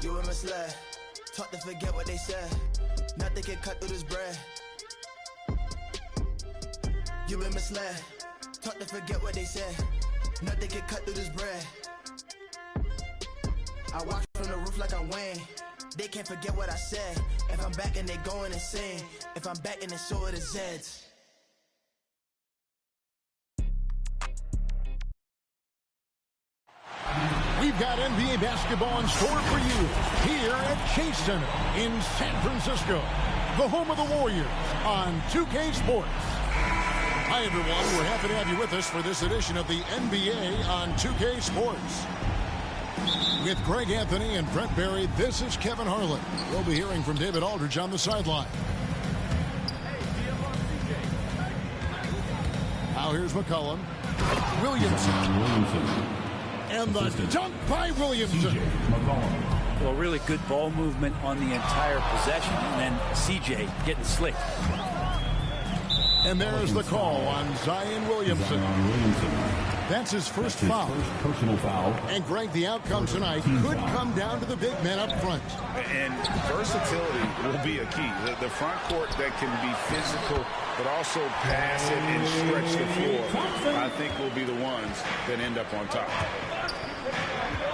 You were misled, taught to forget what they said. Nothing can cut through this bread. You've been misled, taught to forget what they said. Nothing can cut through this bread. I watch from the roof like I'm Wayne. They can't forget what I said. If I'm back and they going insane. If I'm back and they show it the Zeds. We've got NBA basketball in store for you here at Chase Center in San Francisco, the home of the Warriors on 2K Sports. Hi, everyone. We're happy to have you with us for this edition of the NBA on 2K Sports. With Greg Anthony and Brent Barry, this is Kevin Harlan. We'll be hearing from David Aldridge on the sideline. Now here's McCollum. Williamson. And the dunk by Williamson. Well, really good ball movement on the entire possession, and then CJ getting slick. And there's the call on Zion Williamson. That's his first foul. Personal foul. And Greg, the outcome tonight could come down to the big men up front. And versatility will be a key. The front court that can be physical, but also pass it and stretch the floor, I think will be the ones that end up on top.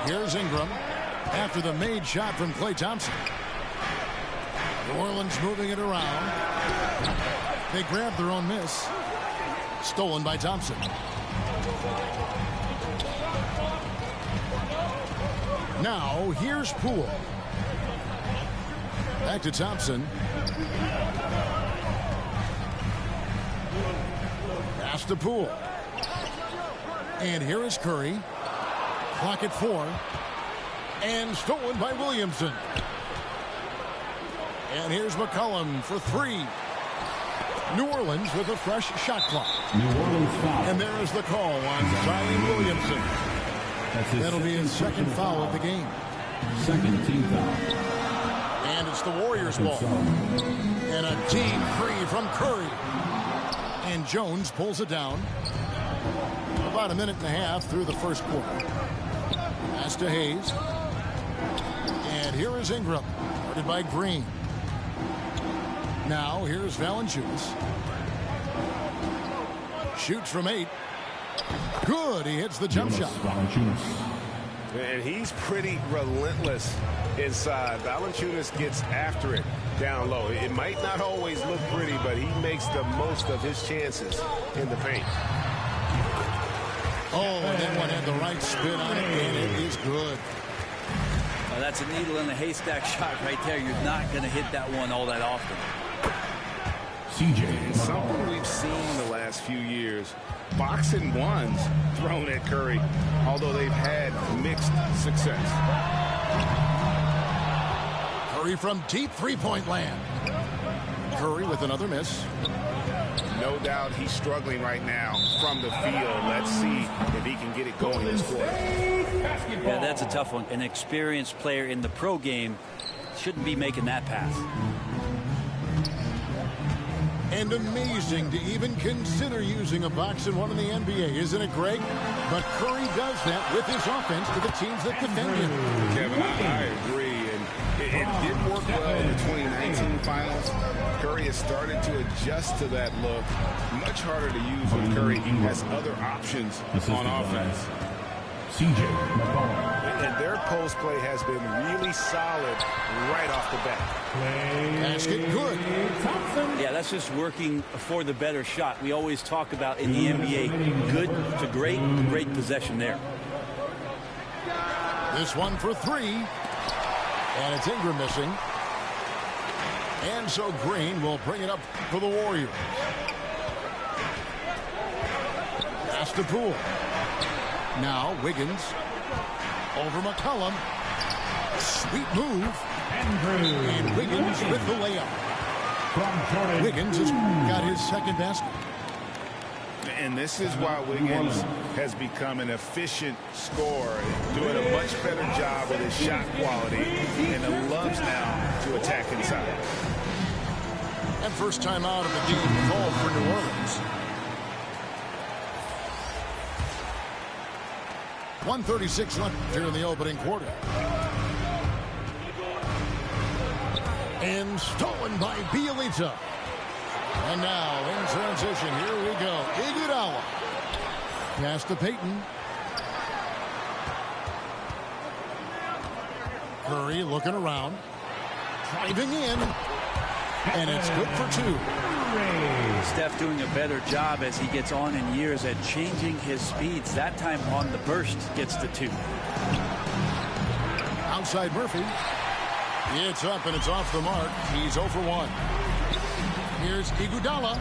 Here's Ingram after the made shot from Klay Thompson. New Orleans moving it around. They grab their own miss. Stolen by Thompson. Now here's Poole. Back to Thompson. Pass to Poole. And here is Curry. Clock at 4. And stolen by Williamson. And here's McCollum for 3. New Orleans with a fresh shot clock. New Orleans foul. And there is the call on Zion Williamson. That'll be his second foul of the game. Second team foul. And it's the Warriors' ball. And a deep three from Curry. And Jones pulls it down. About a minute and a half through the first quarter. Pass to Hayes. And here is Ingram. Guarded by Green. Now here's Valanciunas. Shoots from 8. Good. He hits the jump shot. And he's pretty relentless inside. Valanciunas gets after it down low. It might not always look pretty, but he makes the most of his chances in the paint. Oh, and that one had the right spin on it, and it is good. Well, that's a needle in the haystack shot right there. You're not going to hit that one all that often. CJ. Something we've seen the last few years. Boxing ones thrown at Curry, although they've had mixed success. Curry from deep three-point land. Curry with another miss. No doubt he's struggling right now from the field. Let's see if he can get it going this quarter. Yeah, that's a tough one. An experienced player in the pro game shouldn't be making that pass. And amazing to even consider using a box and one in the NBA, isn't it, Greg? But Curry does that with his offense to the teams that defend him. Kevin, I agree. And it did work well in the 2019 finals. Curry has started to adjust to that look. Much harder to use when Curry has other options on offense. CJ McCollum. And their post play has been really solid right off the bat. Basket good. Yeah, that's just working for the better shot. We always talk about in the NBA, good to great, great possession there. This one for 3. And it's Ingram missing. And so Green will bring it up for the Warriors. Pass to Poole. Now Wiggins over McCollum. Sweet move. And Wiggins with the layup. Wiggins has got his second basket. And this is why Wiggins has become an efficient scorer, doing a much better job with his shot quality, and loves now to attack inside. And first time out of the game called for New Orleans. 1:36 left here in the opening quarter. And stolen by Bielitsa. And now in transition, here we go. Iguodala. Pass to Payton. Curry looking around. Driving in. And it's good for 2. Steph doing a better job as he gets on in years at changing his speeds. That time on the burst gets to 2. Outside Murphy. It's up and it's off the mark. He's 0 for 1. Here's Iguodala.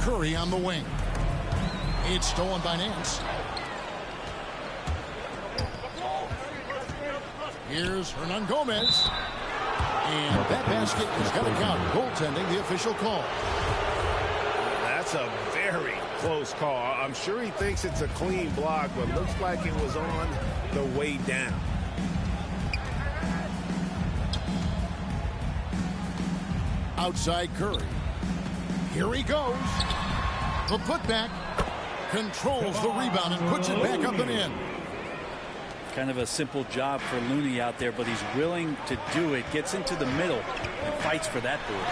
Curry on the wing. It's stolen by Nance. Here's Hernan Gomez. And that basket is going to count. Goaltending, the official call. That's a very close call. I'm sure he thinks it's a clean block, but looks like it was on the way down. Outside Curry. Here he goes. The putback controls the rebound and puts it back up and in. Kind of a simple job for Looney out there, but he's willing to do it. Gets into the middle and fights for that board.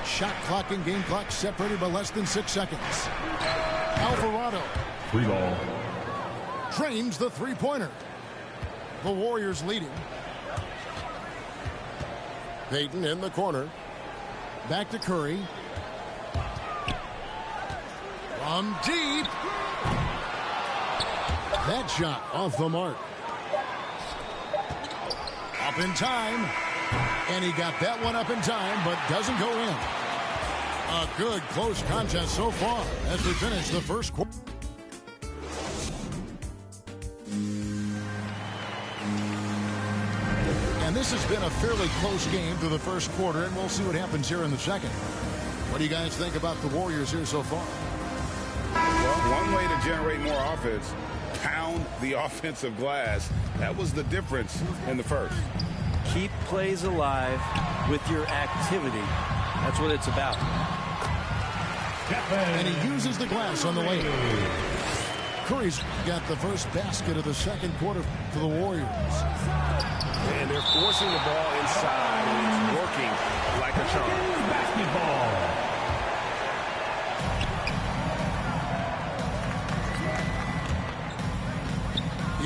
Shot clock and game clock separated by less than 6 seconds. Alvarado. 3 ball. Drains the three-pointer. The Warriors leading. Payton in the corner. Back to Curry. From deep. That shot off the mark. Up in time. And he got that one up in time, but doesn't go in. A good close contest so far as we finish the first quarter. And this has been a fairly close game through the first quarter, and we'll see what happens here in the second. What do you guys think about the Warriors here so far? Well, one way to generate more offense, pound the offensive glass. That was the difference in the first. Keep plays alive with your activity. That's what it's about. And he uses the glass on the lane. Curry's got the first basket of the second quarter for the Warriors. And they're forcing the ball inside, and it's working like a charm. Basketball.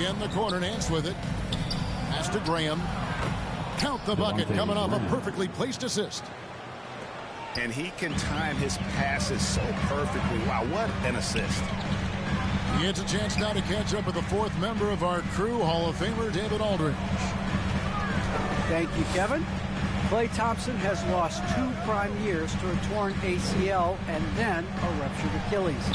In the corner, Nance with it. Pass to Graham. Count the bucket coming off a perfectly placed assist. And he can time his passes so perfectly. Wow, what an assist. He gets a chance now to catch up with the fourth member of our crew, Hall of Famer David Aldridge. Thank you, Kevin. Klay Thompson has lost 2 prime years to a torn ACL and then a ruptured Achilles.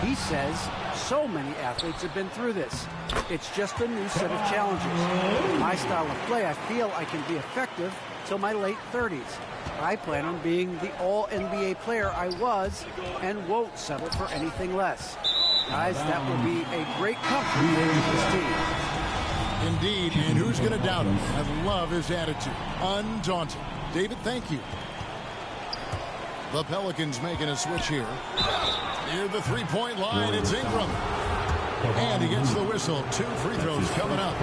He says so many athletes have been through this. It's just a new set of challenges. In my style of play, I feel I can be effective till my late 30s. I plan on being the all-NBA player I was and won't settle for anything less. Guys, that will be a great comfort to this team. Indeed, and who's going to doubt him? I love his attitude. Undaunted. David, thank you. The Pelicans making a switch here. Near the three-point line, it's Ingram. And he gets the whistle. 2 free throws coming up.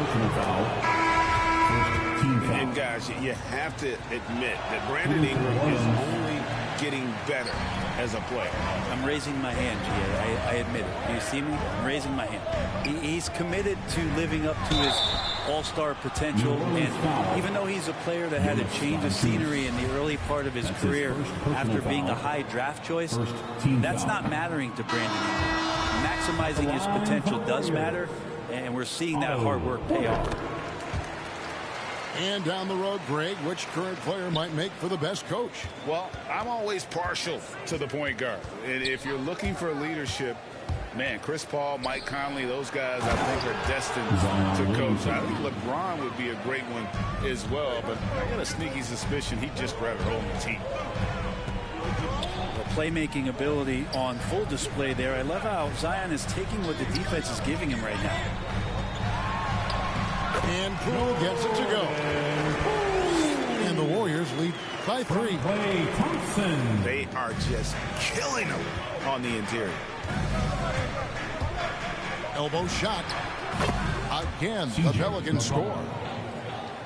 And guys, you have to admit that Brandon Ingram is only getting better as a player. I'm raising my hand, G.A. I admit it. Do you see me? I'm raising my hand. He's committed to living up to his all-star potential, and even though he's a player that had a change of scenery in the early part of his career after being a high draft choice, that's not mattering to Brandon Ingram. Maximizing his potential does matter, and we're seeing that hard work pay off. And down the road, Greg, which current player might make for the best coach? Well, I'm always partial to the point guard. And if you're looking for leadership, man, Chris Paul, Mike Conley, those guys I think are destined to coach. I think LeBron would be a great one as well, but I got a sneaky suspicion he'd just rather own the team. The playmaking ability on full display there. I love how Zion is taking what the defense is giving him right now. And Poole gets it to go. And the Warriors lead by 3. Klay Thompson. They are just killing them on the interior. Elbow shot. Again, the Pelicans score.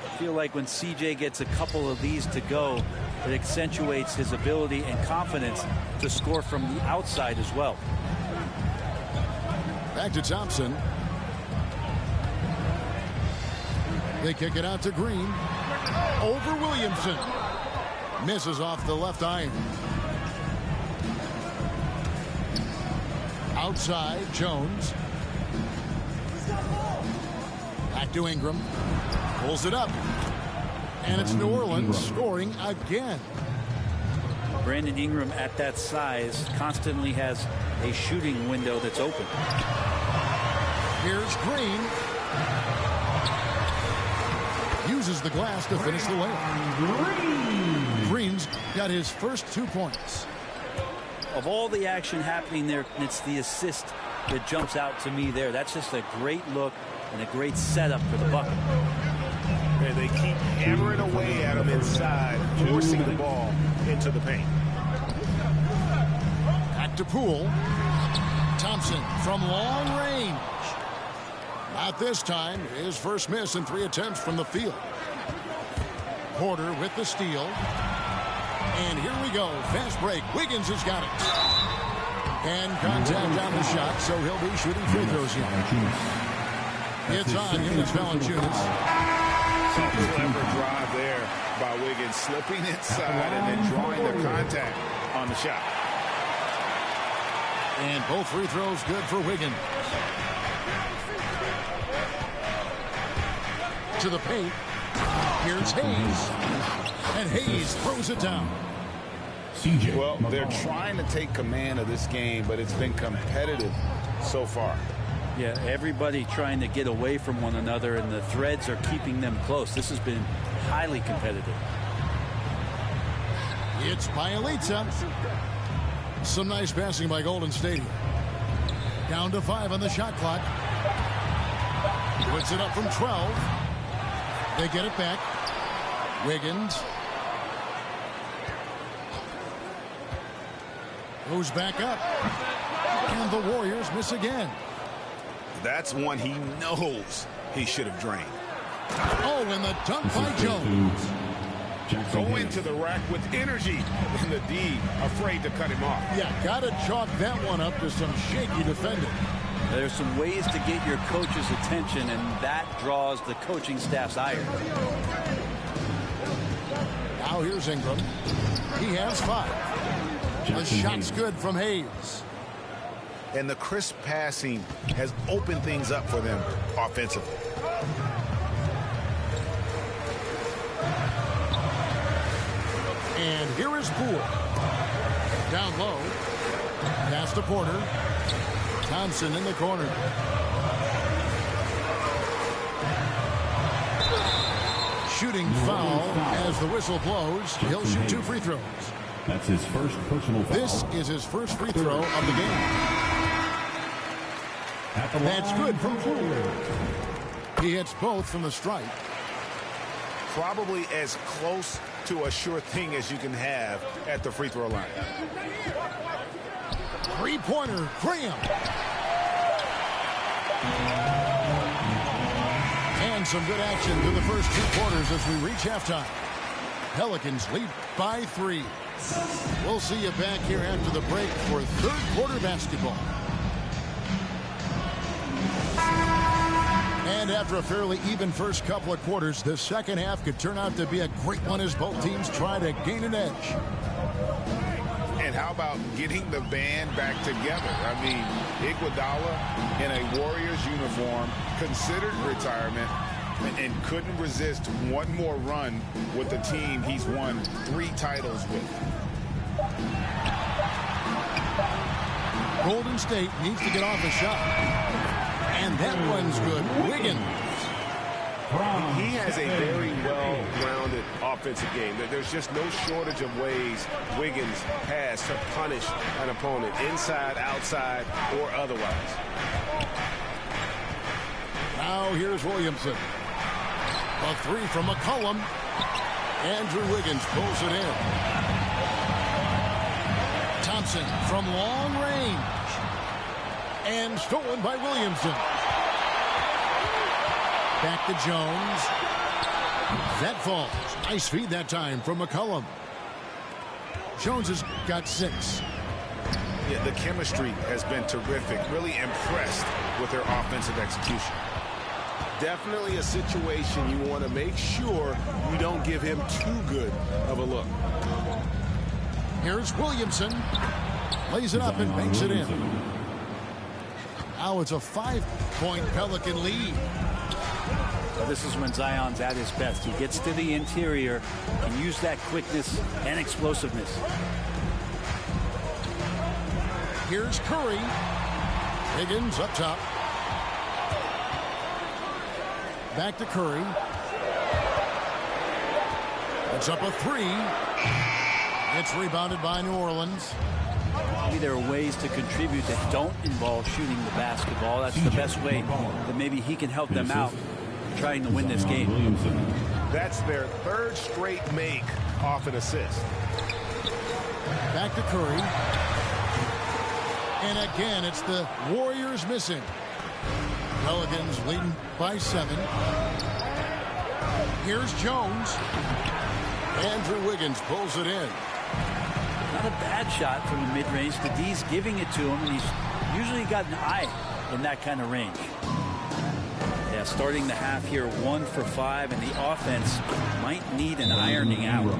I feel like when CJ gets a couple of these to go, it accentuates his ability and confidence to score from the outside as well. Back to Thompson. They kick it out to Green. Over Williamson. Misses off the left iron. Outside, Jones. Back to Ingram. Pulls it up. And it's New Orleans scoring again. Brandon Ingram at that size constantly has a shooting window that's open. Here's Green. Uses the glass to finish the layup. Green's got his first 2 points. Of all the action happening there, it's the assist that jumps out to me there. That's just a great look and a great setup for the bucket. And they keep hammering away at him inside, forcing the ball into the paint. Back to Poole. Thompson from long range. Not this time. His first miss in 3 attempts from the field. Porter with the steal. And here we go. Fast break. Wiggins has got it. And contact on the shot, so he'll be shooting free throws here. It's on Jonas Valanciunas. Clever drive there by Wiggins, slipping inside and then drawing the contact on the shot. And both free throws good for Wiggins. To the paint. Here's Hayes. And Hayes throws it down. Well, they're trying to take command of this game, but it's been competitive so far. Yeah, everybody trying to get away from one another, and the threads are keeping them close. This has been highly competitive. It's Bielitsa. Some nice passing by Golden State. Down to 5 on the shot clock. Puts it up from 12. They get it back. Wiggins. Goes back up. And the Warriors miss again. That's one he knows he should have drained. Oh, and the dunk by Jones. Go into the rack with energy. And the D afraid to cut him off. Yeah, got to chalk that one up to some shaky defending. There's some ways to get your coach's attention, and that draws the coaching staff's ire. Now here's Ingram. He has 5. The shot's good from Hayes. And the crisp passing has opened things up for them offensively. And here is Poole. Down low. Pass to Porter. Thompson in the corner. Shooting foul as the whistle blows. He'll shoot 2 free throws. That's his first personal foul. This is his first free throw of the game. That's good from Poole. He hits both from the stripe. Probably as close to a sure thing as you can have at the free throw line. Three-pointer, Graham. And some good action through the first 2 quarters as we reach halftime. Pelicans lead by 3. We'll see you back here after the break for 3rd quarter basketball. And after a fairly even first couple of quarters, the second half could turn out to be a great one as both teams try to gain an edge. And how about getting the band back together? I mean, Iguodala in a Warriors uniform, considered retirement, and couldn't resist one more run with the team he's won 3 titles with. Golden State needs to get off a shot. And that one's good. Wiggins. He has a very well-rounded offensive game. There's just no shortage of ways Wiggins has to punish an opponent, inside, outside, or otherwise. Now here's Williamson. A 3 from McCollum. Andrew Wiggins pulls it in. Thompson from long range. And stolen by Williamson. Back to Jones. That falls. Nice feed that time from McCollum. Jones has got 6. Yeah, the chemistry has been terrific. Really impressed with their offensive execution. Definitely a situation you want to make sure you don't give him too good of a look. Here's Williamson. Lays it up and banks it in. Now it's a 5-point Pelican lead. This is when Zion's at his best. He gets to the interior, can use that quickness and explosiveness. Here's Curry. Higgins up top. Back to Curry. It's up a 3. It's rebounded by New Orleans. Maybe there are ways to contribute that don't involve shooting the basketball. That's the best way that maybe he can help them out trying to win this game. That's their 3rd straight make off an assist. Back to Curry. And again, it's the Warriors missing. Pelicans leading by 7. Here's Jones. Andrew Wiggins pulls it in. Not a bad shot from the mid-range. The D's giving it to him, and he's usually got an eye in that kind of range. Yeah, starting the half here 1 for 5, and the offense might need an ironing out.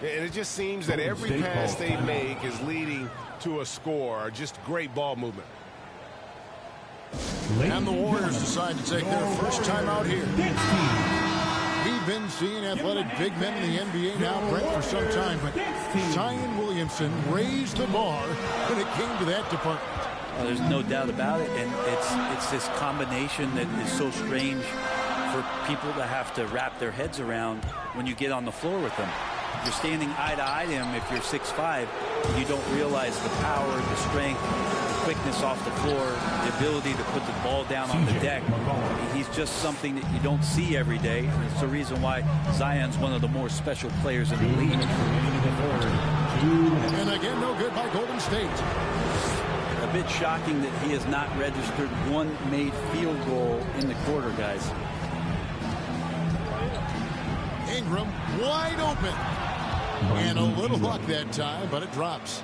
And it just seems that every pass they make is leading to a score. Just great ball movement. And the Warriors decide to take their first time out here. We've been seeing athletic big men in the NBA now, Brent, for some time, but Zion Williamson raised the bar when it came to that department. Well, there's no doubt about it, and it's this combination that is so strange for people to have to wrap their heads around when you get on the floor with them. You're standing eye to eye to him if you're 6'5", and you don't realize the power, the strength, the quickness off the floor, the ability to put the ball down on the deck. He's just something that you don't see every day, and it's the reason why Zion's one of the more special players in the league. And again, no good by Golden State. A bit shocking that he has not registered one made field goal in the quarter, guys. Ingram wide open. And a little luck that time, but it drops.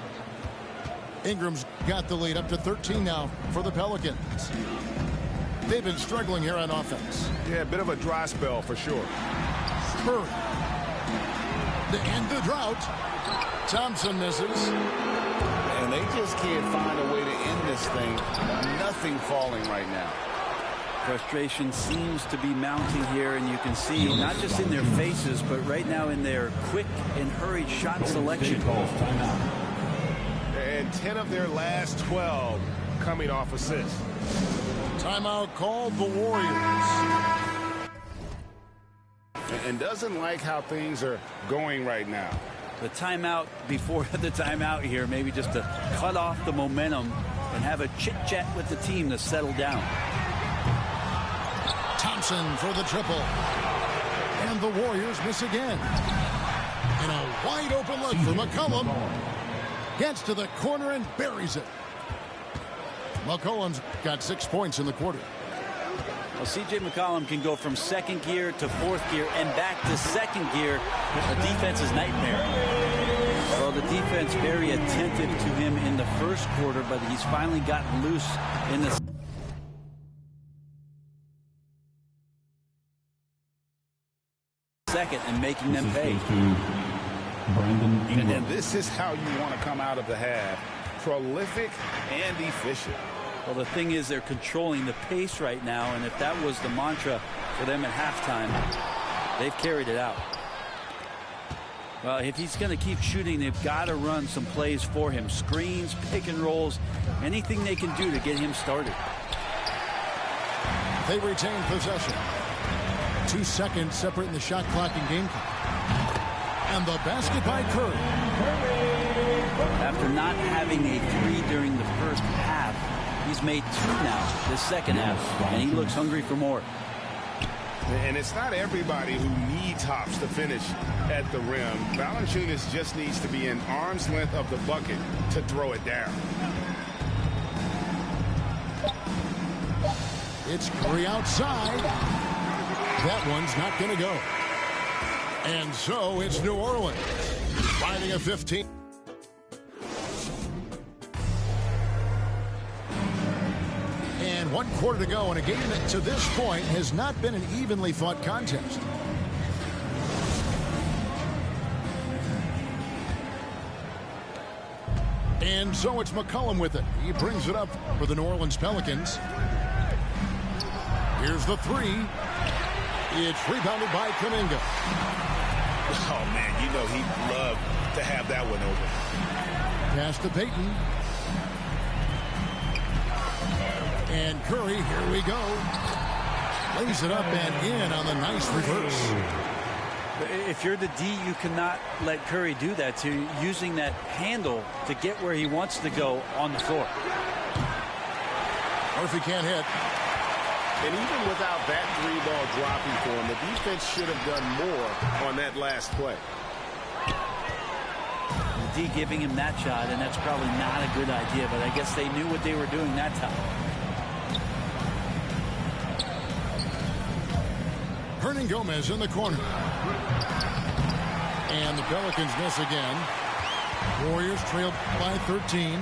Ingram's got the lead up to 13 now for the Pelicans. They've been struggling here on offense. Yeah, a bit of a dry spell for sure. Curry. To end the drought. Thompson misses. And they just can't find a way to end this thing. Nothing falling right now. Frustration seems to be mounting here, and you can see not just in their faces, but right now in their quick and hurried shot selection. And 10 of their last 12 coming off assists. Timeout called the Warriors. And doesn't like how things are going right now. The timeout before the timeout here, maybe just to cut off the momentum and have a chit-chat with the team to settle down. Thompson for the triple. And the Warriors miss again. And a wide open look for McCollum. Gets to the corner and buries it. McCollum's got 6 points in the quarter. Well, C.J. McCollum can go from second gear to fourth gear and back to second gear. A defense's nightmare. Well, the defense very attentive to him in the first quarter, but he's finally gotten loose in the second and making them pay. And this is how you want to come out of the half. Prolific and efficient. Well, the thing is, they're controlling the pace right now, and if that was the mantra for them at halftime, they've carried it out. Well, if he's going to keep shooting, they've got to run some plays for him. Screens, pick and rolls, anything they can do to get him started. They retain possession. 2 seconds separating the shot clock and game clock. And the basket by Curry. After not having a 3 during the first half, he's made 2 now this second half, and he looks hungry for more. And it's not everybody who needs hops to finish at the rim. Valanciunas just needs to be an arm's length of the bucket to throw it down. It's Curry outside. That one's not going to go. And so it's New Orleans riding a 15. And 1 quarter to go in a game that to this point has not been an evenly fought contest. And so it's McCollum with it. He brings it up for the New Orleans Pelicans. Here's the three. It's rebounded by Kuminga. Oh, man, you know he'd love to have that one over. Pass to Payton. And Curry, here we go. Lays it up and in on the nice reverse. If you're the D, you cannot let Curry do that. To using that handle to get where he wants to go on the floor. Murphy can't hit. And even without that three-ball dropping for him, the defense should have done more on that last play. The D giving him that shot, and that's probably not a good idea, but I guess they knew what they were doing that time. Hernan Gomez in the corner. And the Pelicans miss again. Warriors trail by 13.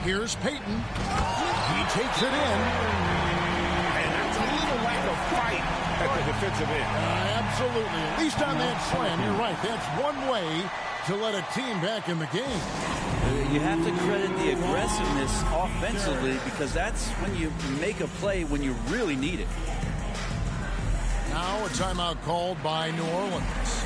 Here's Payton. He takes it in. And that's a little lack of fight at the defensive end. Absolutely. At least on that slam, you're right. That's one way to let a team back in the game. You have to credit the aggressiveness offensively because that's when you make a play when you really need it. Now a timeout called by New Orleans.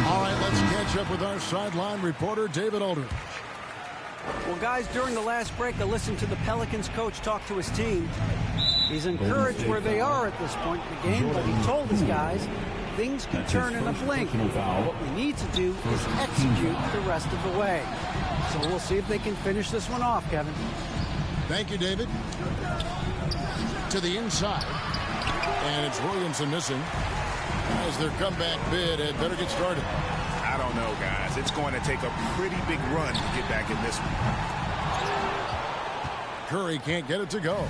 All right, let's catch up with our sideline reporter, David Aldridge. Well, guys, during the last break, I listened to the Pelicans coach talk to his team. He's encouraged where they are at this point in the game, but he told his guys things can turn in a blink. What we need to do is execute the rest of the way. So we'll see if they can finish this one off, Kevin. Thank you, David. To the inside. And it's Williamson missing. As their comeback bid had better get started. I don't know, guys. It's going to take a pretty big run to get back in this one. Curry can't get it to go.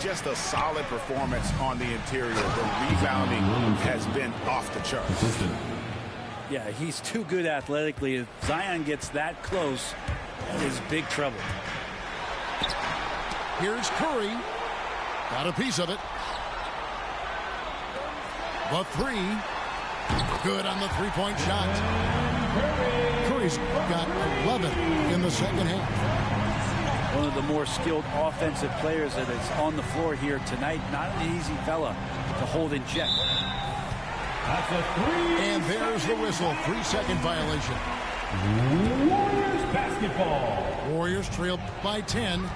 Just a solid performance on the interior. The rebounding has been off the charts. Yeah, he's too good athletically. If Zion gets that close, that is big trouble. Here's Curry. Got a piece of it. The three. Good on the three-point shot. Curry's got 11 in the second half. One of the more skilled offensive players that is on the floor here tonight. Not an easy fella to hold in check. That's a three. And there's the whistle. 3-second violation. Warriors basketball. Warriors trail by 10.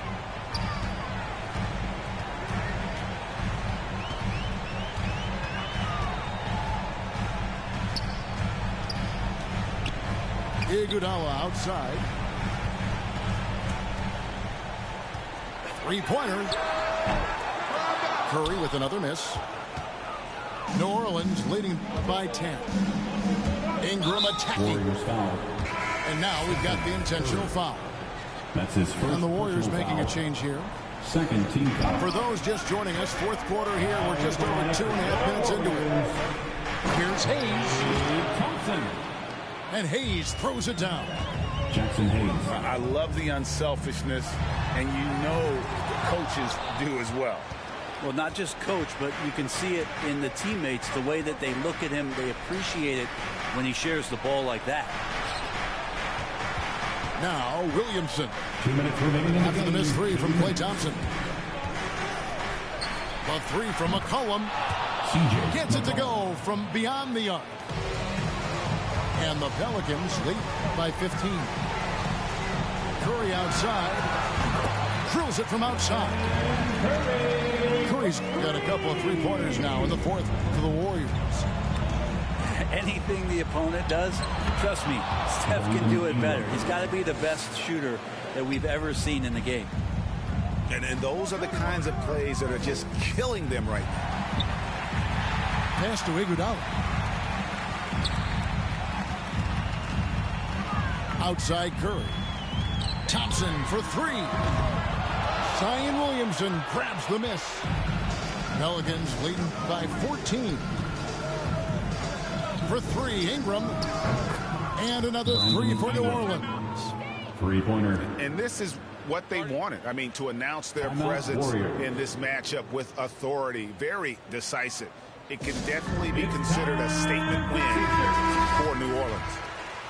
Iguodala outside. Three-pointer. Curry with another miss. New Orleans leading by 10. Ingram attacking. And now we've got the intentional foul. That's his first. And the Warriors making a change here. Second team foul. For those just joining us, fourth quarter here. We're just over 2.5 minutes into it. Here's Hayes. Thompson. And Hayes throws it down. Jackson Hayes. I love the unselfishness, and you know coaches do as well. Well, not just coach, but you can see it in the teammates, the way that they look at him. They appreciate it when he shares the ball like that. Now, Williamson. 2 minutes remaining. After the missed three from Klay Thompson. The three from McCollum. Gets it to go from beyond the arc. And the Pelicans lead by 15. Curry outside. Drills it from outside. Curry's got a couple of three-pointers now in the fourth for the Warriors. Anything the opponent does, trust me, Steph can do it better. He's got to be the best shooter that we've ever seen in the game. And those are the kinds of plays that are just killing them right now. pass to Iguodala. Outside Curry. Thompson for three. Zion Williamson grabs the miss. Pelicans leading by 14. For three, Ingram. And another three for New Orleans. Three-pointer. And this is what they wanted. I mean, to announce their presence in this matchup with authority. Very decisive. It can definitely be considered a statement win for New Orleans.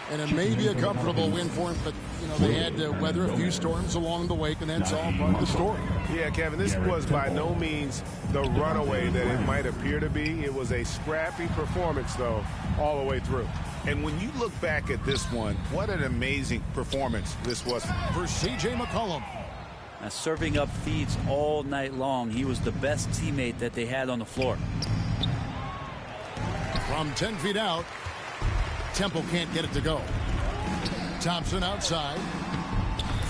And it may be a comfortable win for him, but, you know, they had to weather a few storms along the way, and that's all part of the story. Yeah, Kevin, this was by no means the runaway that it might appear to be. It was a scrappy performance, though, all the way through. And when you look back at this one, what an amazing performance this was. For C.J. McCollum. Now, serving up feeds all night long. He was the best teammate that they had on the floor. From 10 feet out, Temple can't get it to go. Thompson outside.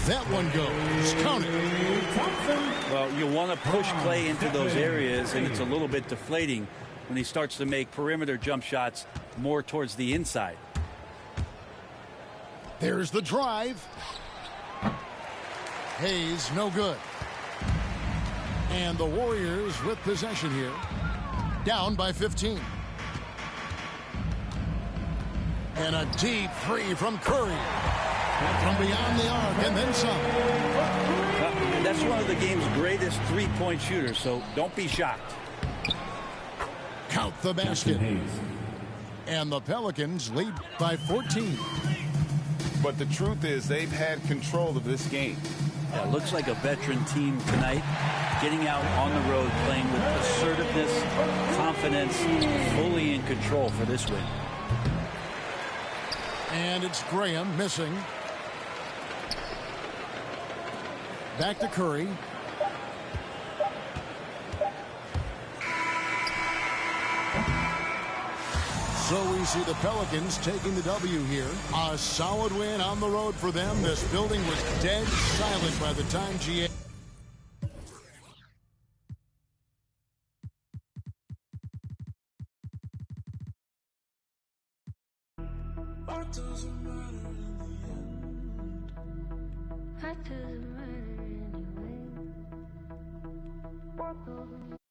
That one goes. Count it. Well, you want to push Clay into those areas, and it's a little bit deflating when he starts to make perimeter jump shots more towards the inside. There's the drive. Hayes, no good. And the Warriors with possession here. Down by 15. And a deep three from Curry. From beyond the arc and then some. That's one of the game's greatest three-point shooters, so don't be shocked. Count the basket. And the Pelicans lead by 14. But the truth is they've had control of this game. Yeah, looks like a veteran team tonight, getting out on the road, playing with assertiveness, confidence, fully in control for this win. And it's Graham missing. Back to Curry. So we see the Pelicans taking the W here. A solid win on the road for them. This building was dead silent by the time GA. What doesn't matter in the end? What doesn't matter anyway?